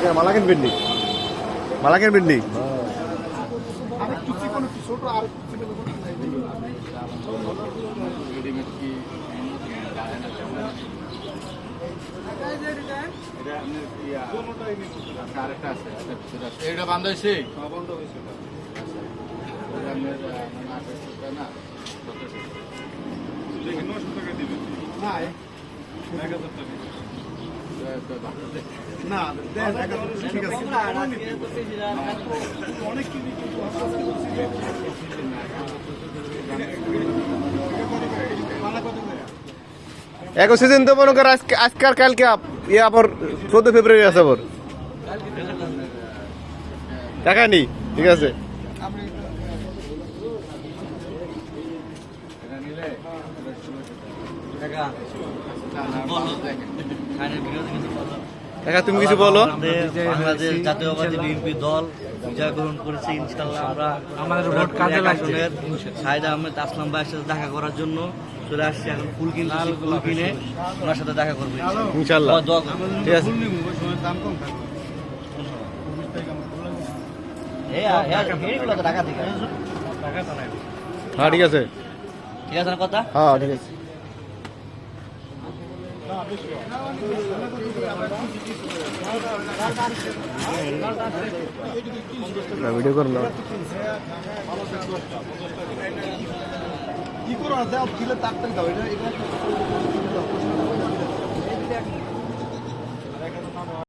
মালা কিনবেন নি? মালা কিনবেন নি? এটা বান্ধ হয়েছে না ঠিক আছে এগো সিজন তো মনে কর আজকাল কালকে ইয়ে আবার 14 ফেব্রুয়ারি আছে আবার টাকা নি ঠিক আছে টাকা তুমি কিছু বলো বাংলাদেশ জাতীয়বাদী বিএনপি দল বিজয় গ্রহণ করেছে ইনশাআল্লাহ আমরা আমাদের ভোট কাজে লাগছে সাইদ আহমেদ আসলাম ভাইয়ের সাথে দেখা করার জন্য চলে আসছি এখন ফুল কিনতে ফুল কিনে ওনার সাথে দেখা করবো ইনশাআল্লাহ দোয়া করবো ঠিক আছে এইগুলো তো টাকা থেকে হ্যাঁ ঠিক আছে ঠিক আছে না কথা হ্যাঁ ঠিক আছে ভিডিও করো না কি করো দাও দিলে তাড়াতাড়ি দাও এটা